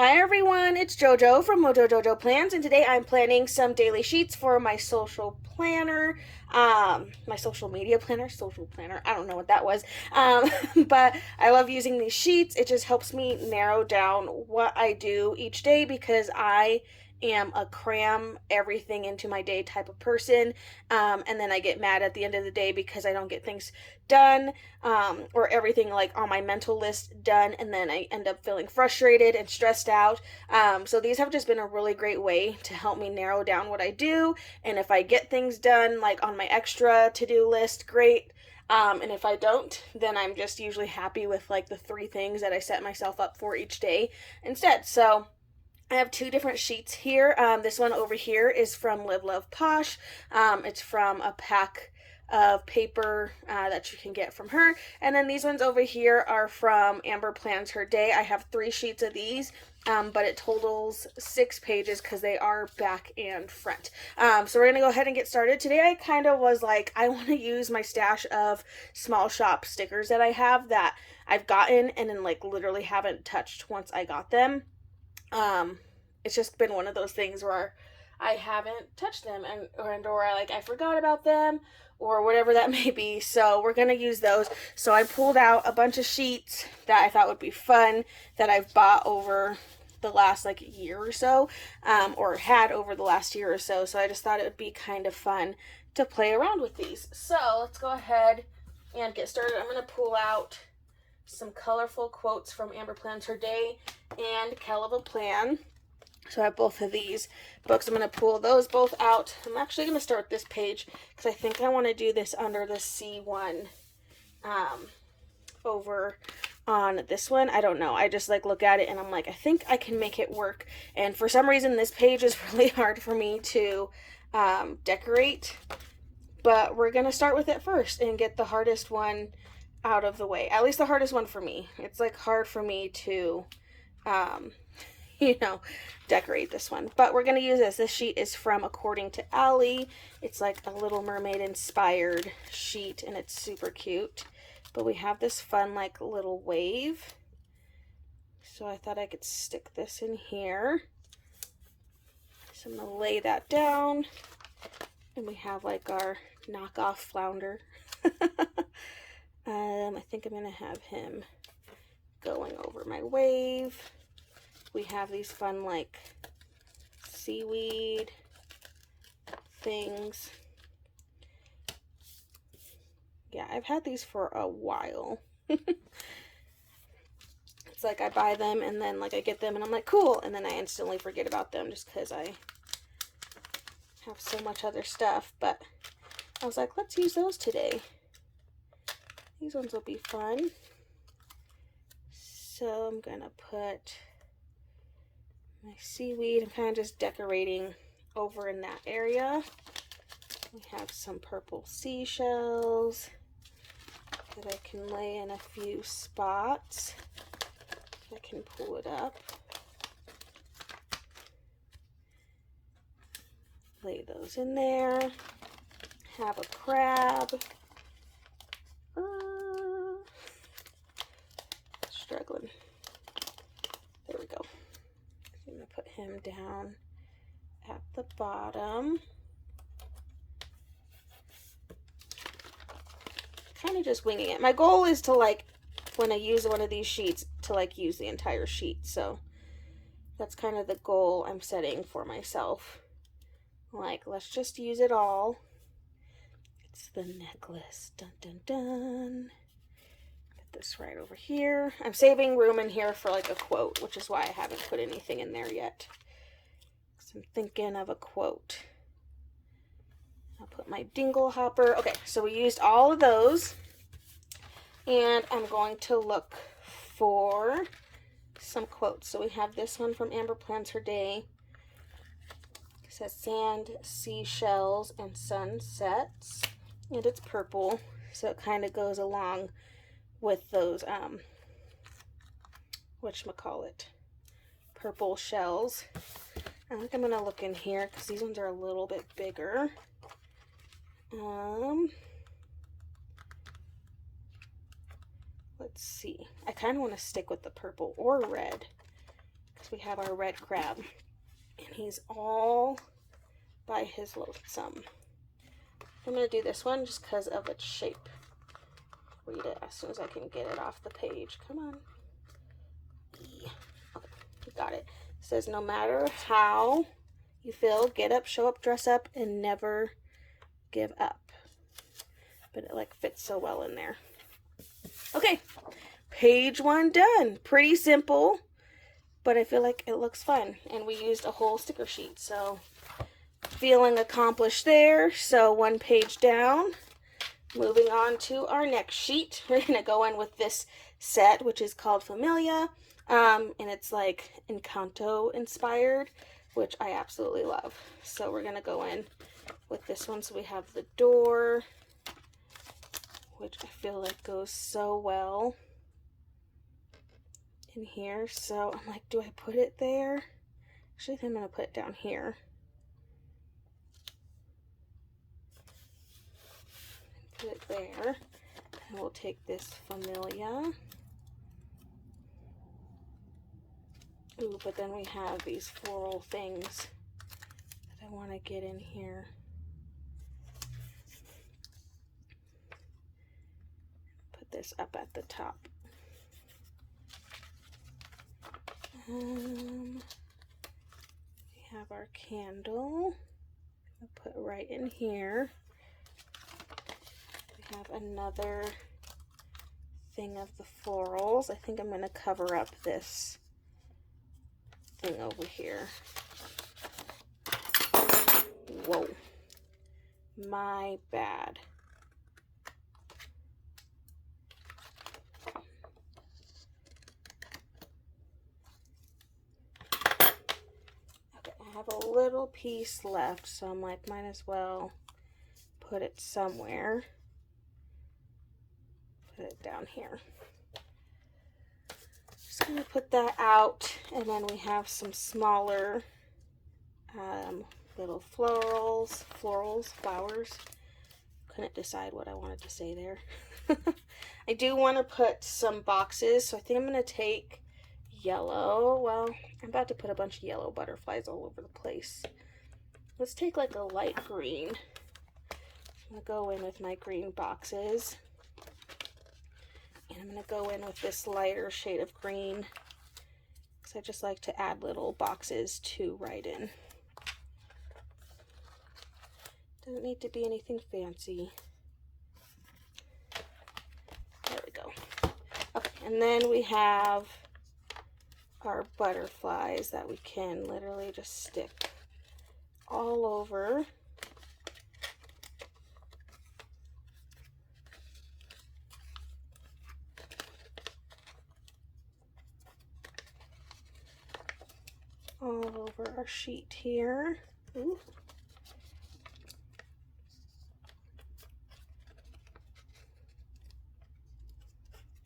Hi everyone, it's JoJo from Mojo Jojo Plans, and today I'm planning some daily sheets for my social planner, my social media planner, social planner. I don't know what that was, but I love using these sheets. It just helps me narrow down what I do each day because I am a cram everything into my day type of person, and then I get mad at the end of the day because I don't get things done, or everything like on my mental list done, and then I end up feeling frustrated and stressed out. So these have just been a really great way to help me narrow down what I do, and if I get things done like on my extra to-do list, great. And if I don't, then I'm just usually happy with like the three things that I set myself up for each day instead. So I have two different sheets here. This one over here is from Live Love Posh. It's from a pack of paper that you can get from her. And then these ones over here are from Amber Plans Her Day. I have three sheets of these, but it totals 6 pages because they are back and front. So we're going to go ahead and get started. Today I kind of was like, I want to use my stash of small shop stickers that I have that I've gotten and then like literally haven't touched once I got them. It's just been one of those things where I haven't touched them or I forgot about them or whatever that may be. So we're gonna use those. So I pulled out a bunch of sheets that I thought would be fun that I've bought over the last like year or so, or had over the last year or so. So I just thought it would be kind of fun to play around with these. So let's go ahead and get started. I'm gonna pull out some colorful quotes from Amber Plans Her Day and Kell of a Plan. So I have both of these books. I'm going to pull those both out. I'm actually going to start this page because I think I want to do this under the C1 over on this one. I don't know. I just like look at it and I'm like, I think I can make it work. And for some reason, this page is really hard for me to decorate. But we're going to start with it first and get the hardest one out of the way. At least the hardest one for me. It's like hard for me to decorate this one. But we're going to use this. This sheet is from According to Allie. It's like a Little Mermaid inspired sheet and it's super cute. But we have this fun like little wave. So I thought I could stick this in here. So I'm going to lay that down. And we have like our knockoff flounder. I think I'm going to have him going over my wave. We have these fun like seaweed things. Yeah, I've had these for a while. It's like I buy them and then like I get them and I'm like, cool, and then I instantly forget about them just because I have so much other stuff. But I was like, let's use those today. These ones will be fun. So I'm gonna put my seaweed. I'm kind of just decorating over in that area. We have some purple seashells that I can lay in a few spots. I can pull it up. Lay those in there. Have a crab. Struggling. There we go. I'm going to put him down at the bottom. Kind of just winging it. My goal is to like, when I use one of these sheets, to like use the entire sheet. So that's kind of the goal I'm setting for myself. Like, let's just use it all. It's the necklace. Dun dun dun. Put this right over here. I'm saving room in here for like a quote, which is why I haven't put anything in there yet. So I'm thinking of a quote. I'll put my dingle hopper. Okay, so we used all of those. And I'm going to look for some quotes. So we have this one from Amber Plans Her Day. It says sand, seashells, and sunsets. And it's purple, so it kind of goes along with those, whatchamacallit, purple shells. I think I'm going to look in here because these ones are a little bit bigger. Let's see. I kind of want to stick with the purple or red So we have our red crab, and he's all by his lonesome. I'm going to do this one just because of its shape. Read it as soon as I can get it off the page. Come on. Okay, got it. It says, no matter how you feel, get up, show up, dress up, and never give up. But it like fits so well in there. Okay, page 1 done. Pretty simple, but I feel like it looks fun. And we used a whole sticker sheet, so feeling accomplished there. So 1 page down. Moving on to our next sheet. We're going to go in with this set, which is called Familia. And it's like Encanto inspired, which I absolutely love. So we're going to go in with this one. So we have the door, which I feel like goes so well in here. So I'm like, do I put it there? Actually, I think I'm going to put it down here. Put it there. And we'll take this Familia. Ooh, but then we have these floral things that I want to get in here. Put this up at the top. We have our candle. I'll put right in here. We have another thing of the florals. I think I'm going to cover up this thing over here. Whoa. My bad. Okay, I have a little piece left, so I'm like, might as well put it somewhere. Put it down here. Just gonna put that out, and then we have some smaller little flowers. Couldn't decide what I wanted to say there. I do want to put some boxes, so I think I'm gonna take yellow. Well, I'm about to put a bunch of yellow butterflies all over the place. Let's take like a light green. I'm gonna go in with my green boxes. And I'm going to go in with this lighter shade of green, because I just like to add little boxes to write in. Doesn't need to be anything fancy. There we go. Okay, and then we have our butterflies that we can literally just stick all over. All over our sheet here. Ooh.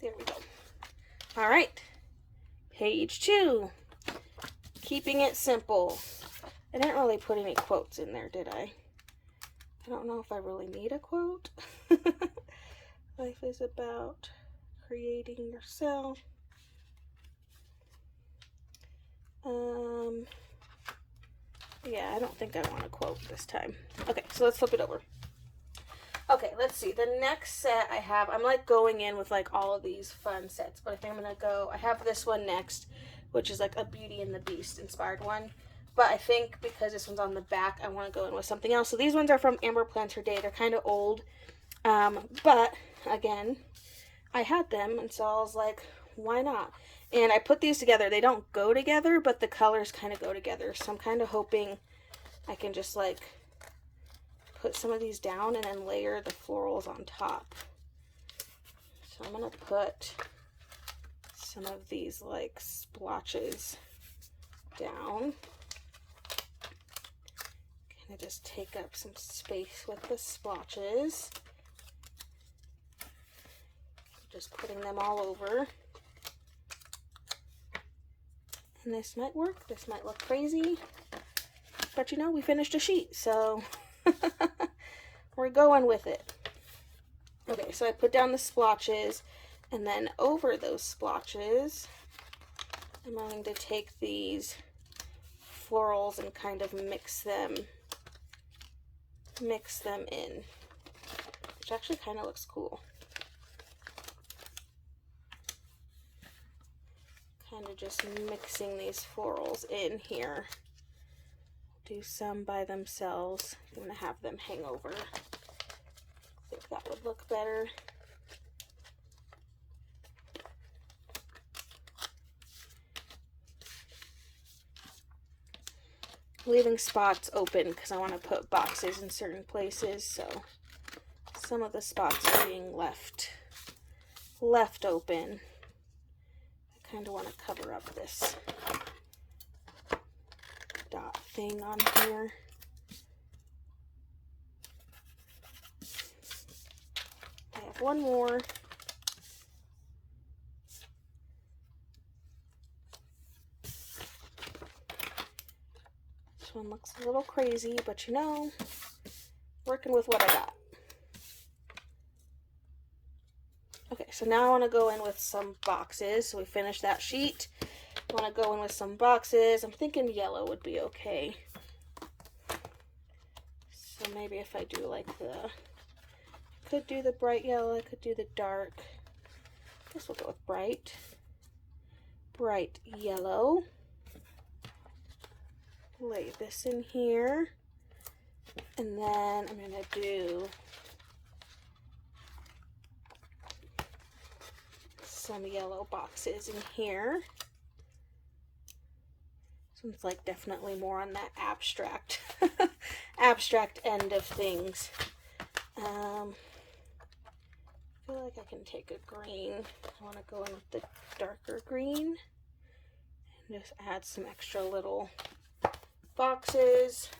There we go. All right, page 2. Keeping it simple. I didn't really put any quotes in there, did I? I don't know if I really need a quote. Life is about creating yourself. Yeah, I don't think I want a quote this time. Okay, so let's flip it over. Okay, let's see. The next set I have, I'm like going in with like all of these fun sets, but I think I'm gonna go, I have this one next, which is like a Beauty and the Beast inspired one. But I think because this one's on the back, I want to go in with something else. So these ones are from Amber Plans Her Day. They're kind of old. But again, I had them, and so I was like, why not? And I put these together. They don't go together, but the colors kind of go together. So I'm kind of hoping I can just like put some of these down and then layer the florals on top. So I'm going to put some of these like splotches down. Kind of just take up some space with the splotches. Just putting them all over. And this might work, this might look crazy, but you know, we finished a sheet, so we're going with it. Okay, so I put down the splotches, and then over those splotches, I'm going to take these florals and kind of mix them in, which actually kind of looks cool. Kind of just mixing these florals in here. Do some by themselves. I'm going to have them hang over. I think that would look better. Leaving spots open because I want to put boxes in certain places, so some of the spots are being left open. I kind of want to cover up this dot thing on here. I have one more. This one looks a little crazy, but you know, working with what I got. Okay, so now I want to go in with some boxes. So we finished that sheet. I want to go in with some boxes. I'm thinking yellow would be okay. So maybe if I do like could do the bright yellow, I could do the dark. I guess we'll go with bright yellow. Lay this in here, and then I'm gonna do some yellow boxes in here. This one's like definitely more on that abstract abstract end of things. I feel like I can take a green. I want to go in with the darker green and just add some extra little boxes.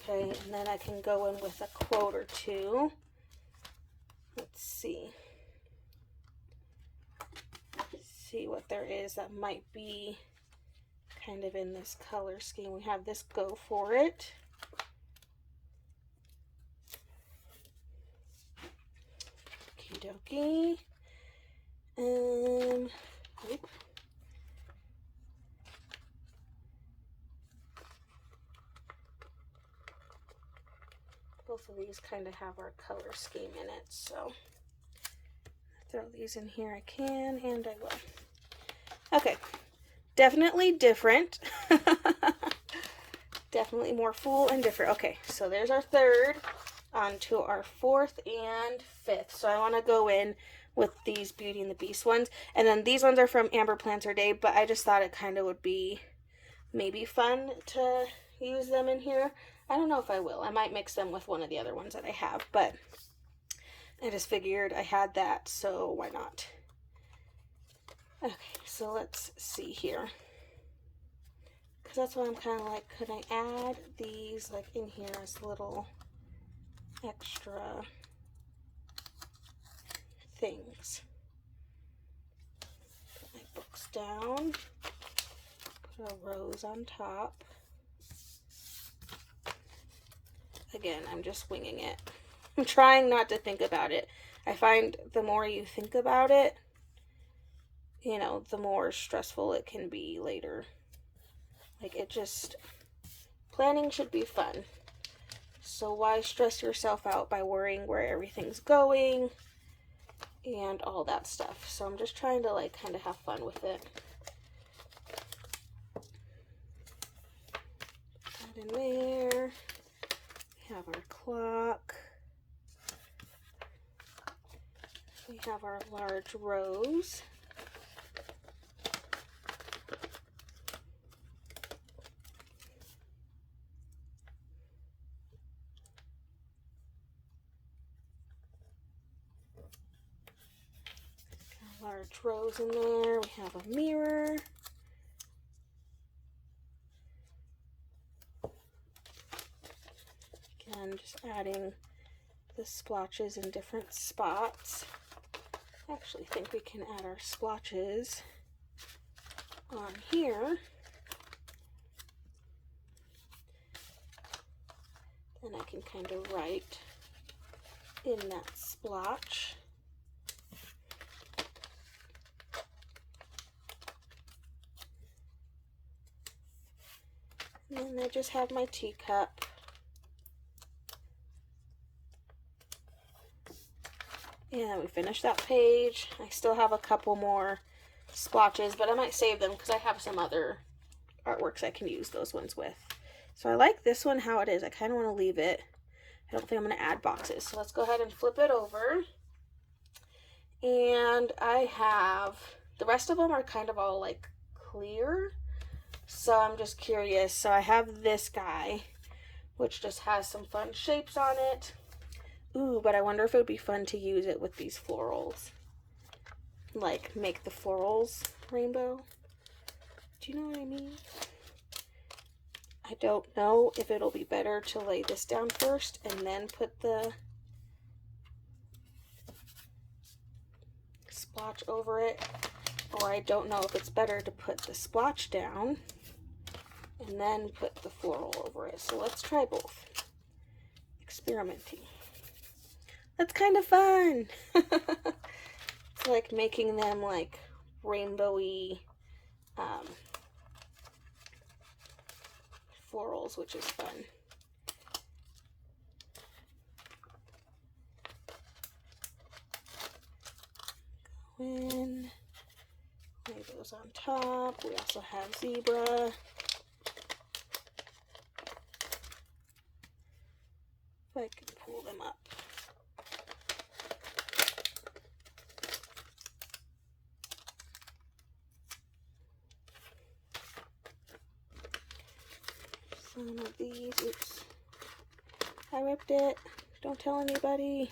Okay, and then I can go in with a quote or two. Let's see what there is that might be kind of in this color scheme. We have this Go For It. Okie dokie. Oop. Both of these kind of have our color scheme in it, so throw these in here I can, and I will. Okay, definitely different. Definitely more full and different. Okay, so there's our third. On to our fourth and fifth. So I want to go in with these Beauty and the Beast ones, and then these ones are from Amber Plants Her Day, but I just thought it kind of would be maybe fun to use them in here. I don't know if I will. I might mix them with one of the other ones that I have, but I just figured I had that, so why not? Okay, so let's see here. Because that's what I'm kind of like, could I add these like in here as little extra things? Put my books down, put a rose on top. Again, I'm just winging it. I'm trying not to think about it. I find the more you think about it, you know, the more stressful it can be later. Like, it just, planning should be fun. So why stress yourself out by worrying where everything's going and all that stuff? So I'm just trying to like kind of have fun with it. Put that in there. We have our clock. We have our large rose. Large rose in there. We have a mirror. Again, just adding the splotches in different spots. I actually think we can add our splotches on here. Then I can kind of write in that splotch. And I just have my teacup. And we finished that page. I still have a couple more splotches, but I might save them because I have some other artworks I can use those ones with. So I like this one how it is. I kind of want to leave it. I don't think I'm going to add boxes. So let's go ahead and flip it over. And I have, the rest of them are kind of all like clear. So I'm just curious. So I have this guy, which just has some fun shapes on it. Ooh, but I wonder if it would be fun to use it with these florals. Like, make the florals rainbow. Do you know what I mean? I don't know if it'll be better to lay this down first and then put the splotch over it. Or I don't know if it's better to put the splotch down and then put the floral over it. So let's try both. Experimenting. That's kind of fun. It's like making them like rainbowy florals, which is fun. Go in, lay those on top. We also have zebra. If I can pull them up. Some of these, oops, I ripped it, don't tell anybody.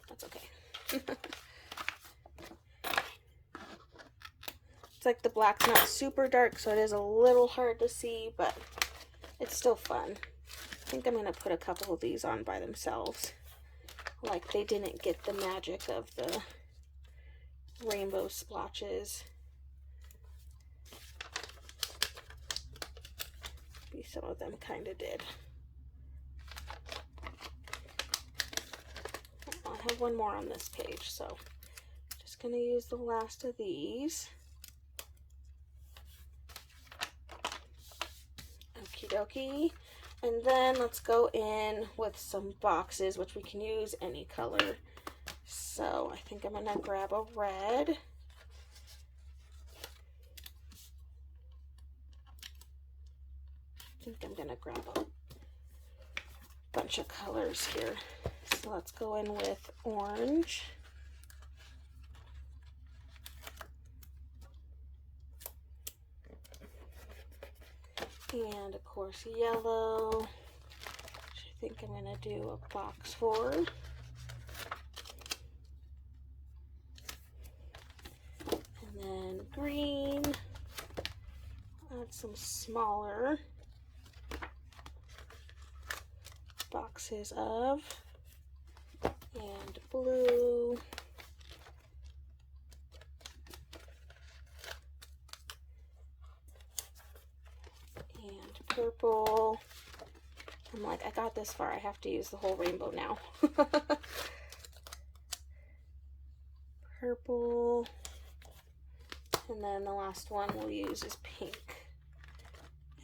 That's okay. It's like the black's not super dark, so it is a little hard to see, but it's still fun. I think I'm going to put a couple of these on by themselves. Like they didn't get the magic of the rainbow splotches. Some of them kind of did. I have one more on this page, so just going to use the last of these. Okie dokie. And then let's go in with some boxes, which we can use any color. So I think I'm going to grab a red. I think I'm going to grab a bunch of colors here. So let's go in with orange. And of course yellow, which I think I'm going to do a box for. And then green. Add some smaller boxes of, and blue, and purple. I'm like, I got this far, I have to use the whole rainbow now. Purple, and then the last one we'll use is pink.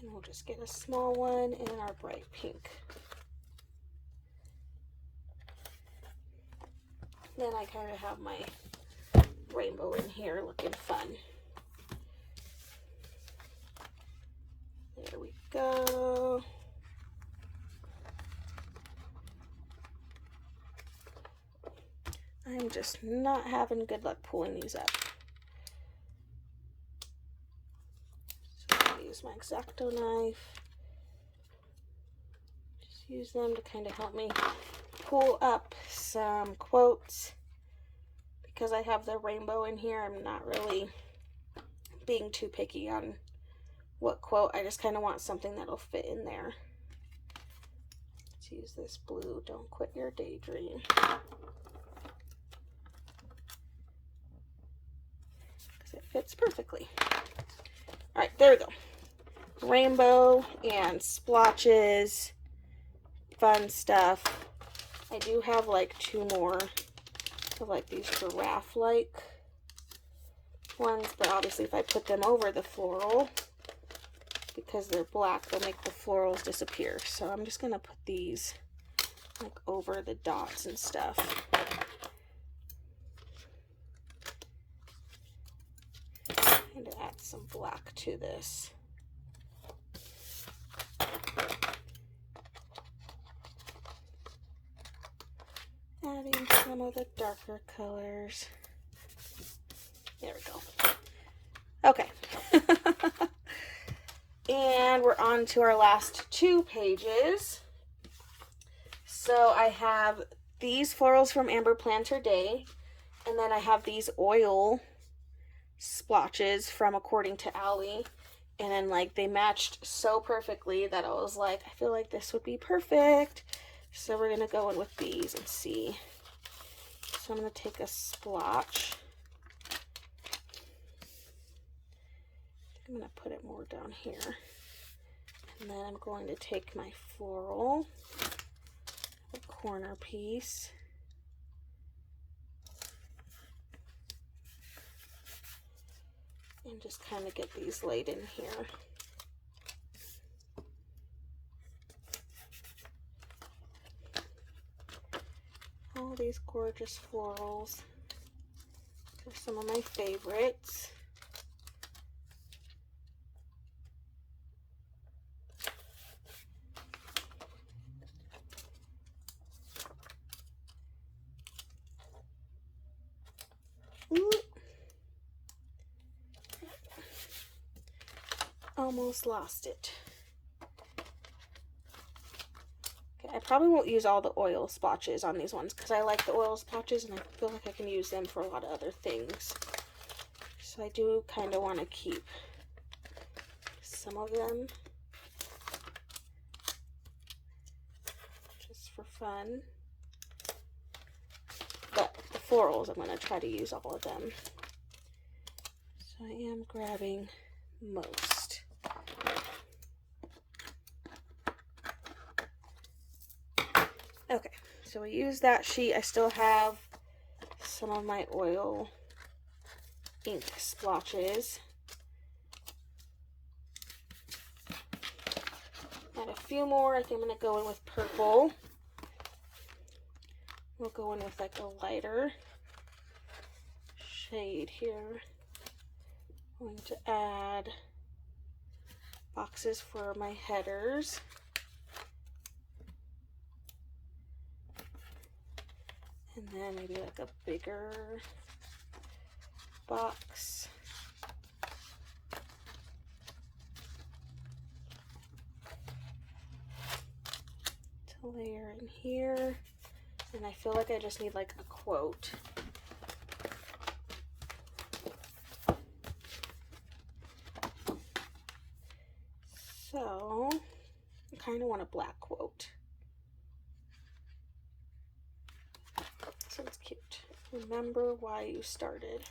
And we'll just get a small one in our bright pink. Then I kind of have my rainbow in here looking fun. There we go. I'm just not having good luck pulling these up. So I'll use my X-Acto knife. Just use them to kind of help me pull up some quotes. Because I have the rainbow in here, I'm not really being too picky on what quote. I just kind of want something that'll fit in there. Let's use this blue, don't quit your daydream. Because it fits perfectly. Alright, there we go. Rainbow and splotches, fun stuff. I do have like two more of like these giraffe-like ones, but obviously if I put them over the floral, because they're black, they'll make the florals disappear. So I'm just gonna put these like over the dots and stuff. And to add some black to this. Adding some of the darker colors. There we go. Okay. And we're on to our last 2 pages. So I have these florals from Amber Planter Day, and then I have these oil splotches from According to Allie, and then like they matched so perfectly that I was like, I feel like this would be perfect. So we're gonna go in with these and see. So I'm gonna take a splotch. I'm gonna put it more down here. And then I'm going to take my floral, a corner piece, and just kind of get these laid in here. All these gorgeous florals. They're some of my favorites. Ooh. Almost lost it. Okay, I probably won't use all the oil splotches on these ones because I like the oil splotches and I feel like I can use them for a lot of other things. So I do kind of want to keep some of them just for fun. But the florals, I'm going to try to use all of them. So I am grabbing most. Okay, so we use that sheet. I still have some of my oil ink splotches. Add a few more. I think I'm going to go in with purple. We'll go in with like a lighter shade here. I'm going to add boxes for my headers. And then maybe like a bigger box. To layer in here. And I feel like I just need like a quote. So I kind of want a black quote. This one's cute. Remember why you started.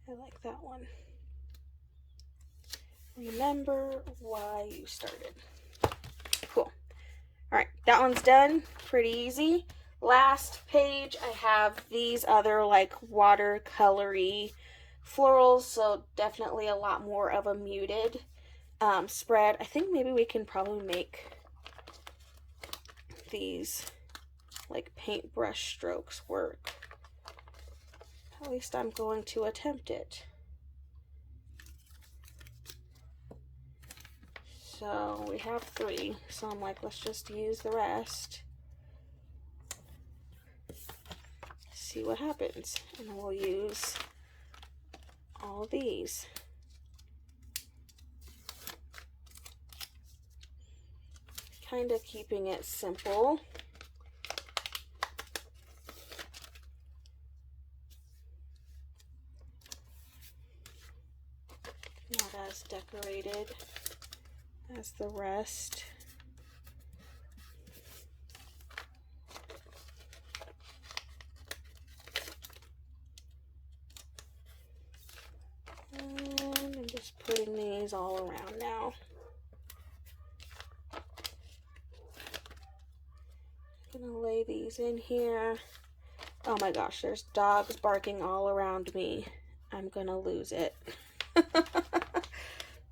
I like that one. Remember why you started. Cool. All right, that one's done. Pretty easy. Last page, I have these other like watercolory florals, so definitely a lot more of a muted spread. I think maybe we can probably make these like paintbrush strokes work. At least I'm going to attempt it. So we have 3, so I'm like, let's just use the rest. See what happens. And then we'll use all these. Kind of keeping it simple. Not as decorated as the rest. And I'm just putting these all around now. I'm gonna lay these in here. Oh my gosh, there's dogs barking all around me. I'm gonna lose it.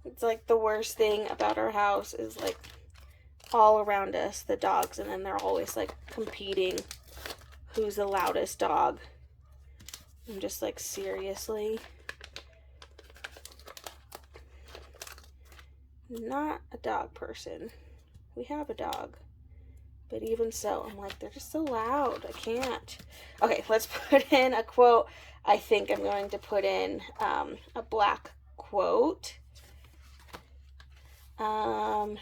It's like the worst thing about our house is like all around us, the dogs, and then they're always like competing who's the loudest dog. I'm just like, seriously? Not a dog person. We have a dog. But even so, I'm like, they're just so loud. I can't. Okay, let's put in a quote. I think I'm going to put in a black quote. I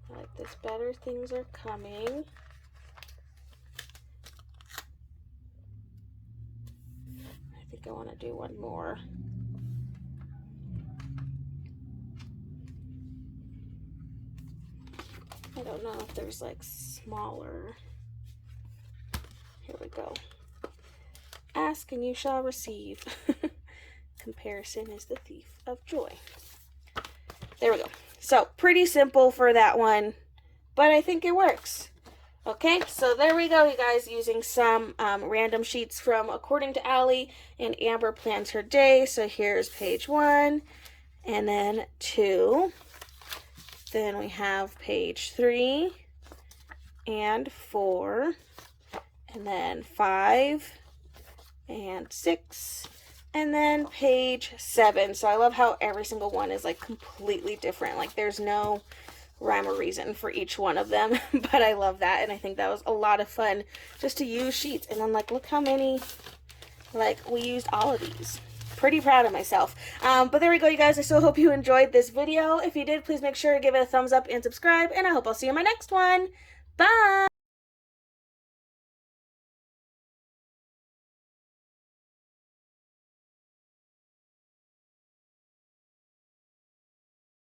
like this better. Things are coming. I think I want to do one more. I don't know if there's like smaller. Here we go. Ask and you shall receive. Comparison is the thief of joy. There we go. So pretty simple for that one, but I think it works. Okay, so there we go, you guys, using some random sheets from According to Allie, and Amber plans her day. So here's page 1, and then 2. Then we have page 3 and 4, and then 5 and 6, and then page 7. So I love how every single one is like completely different. Like there's no rhyme or reason for each one of them, but I love that, and I think that was a lot of fun just to use sheets. And then like, look how many, like, we used all of these. Pretty proud of myself. But there we go, you guys. I still hope you enjoyed this video. If you did, please make sure to give it a thumbs up and subscribe, and I hope I'll see you in my next one. Bye!